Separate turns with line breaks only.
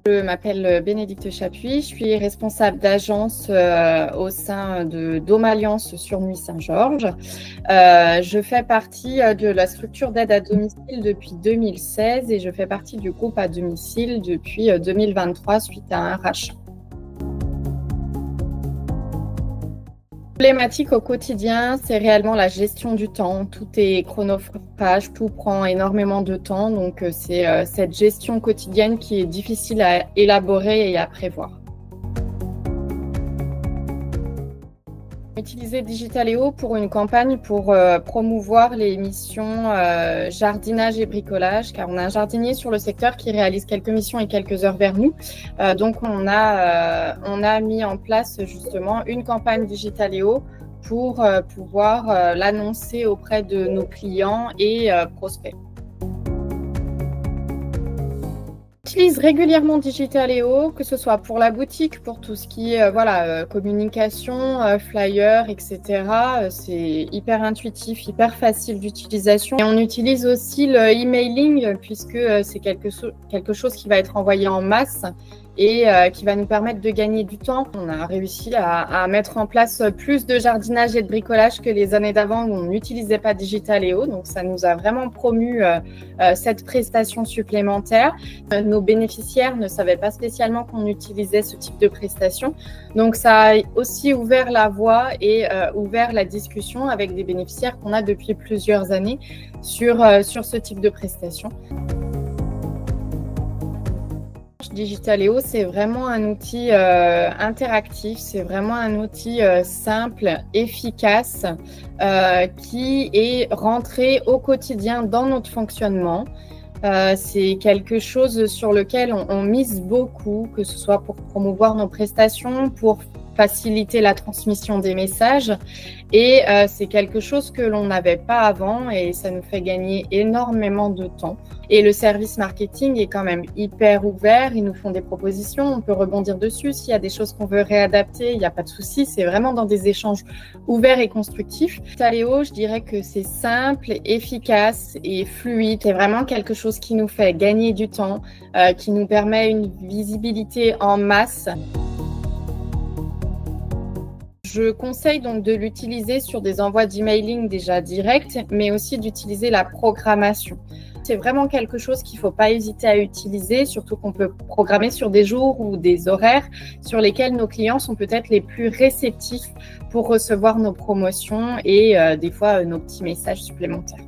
Je m'appelle Bénédicte Chapuis, je suis responsable d'agence au sein de Dôme Alliance sur Nuits Saint-Georges. Je fais partie de la structure d'aide à domicile depuis 2016 et je fais partie du groupe à domicile depuis 2023 suite à un rachat. Problématique au quotidien, c'est réellement la gestion du temps. Tout est chronophage, tout prend énormément de temps. Donc, c'est cette gestion quotidienne qui est difficile à élaborer et à prévoir. Utiliser Digitaléo pour une campagne pour promouvoir les missions jardinage et bricolage, car on a un jardinier sur le secteur qui réalise quelques missions et quelques heures vers nous. Donc on a mis en place justement une campagne Digitaléo pour pouvoir l'annoncer auprès de nos clients et prospects. J'utilise régulièrement Digitaléo, que ce soit pour la boutique, pour tout ce qui est communication, flyer, etc. C'est hyper intuitif, hyper facile d'utilisation. Et on utilise aussi le emailing puisque c'est quelque chose qui va être envoyé en masse et qui va nous permettre de gagner du temps. On a réussi à mettre en place plus de jardinage et de bricolage que les années d'avant où on n'utilisait pas Digitaléo. Donc, ça nous a vraiment promu cette prestation supplémentaire. Nos bénéficiaires ne savaient pas spécialement qu'on utilisait ce type de prestation. Donc, ça a aussi ouvert la voie et ouvert la discussion avec des bénéficiaires qu'on a depuis plusieurs années sur ce type de prestation. Digitaléo, c'est vraiment un outil interactif, c'est vraiment un outil simple, efficace, qui est rentré au quotidien dans notre fonctionnement. C'est quelque chose sur lequel on mise beaucoup, que ce soit pour promouvoir nos prestations, pour faciliter la transmission des messages. Et c'est quelque chose que l'on n'avait pas avant et ça nous fait gagner énormément de temps. Et le service marketing est quand même hyper ouvert. Ils nous font des propositions, on peut rebondir dessus. S'il y a des choses qu'on veut réadapter, il n'y a pas de souci. C'est vraiment dans des échanges ouverts et constructifs. Digitaléo, je dirais que c'est simple, efficace et fluide. C'est vraiment quelque chose qui nous fait gagner du temps, qui nous permet une visibilité en masse. Je conseille donc de l'utiliser sur des envois d'emailing déjà directs, mais aussi d'utiliser la programmation. C'est vraiment quelque chose qu'il ne faut pas hésiter à utiliser, surtout qu'on peut programmer sur des jours ou des horaires sur lesquels nos clients sont peut-être les plus réceptifs pour recevoir nos promotions et des fois nos petits messages supplémentaires.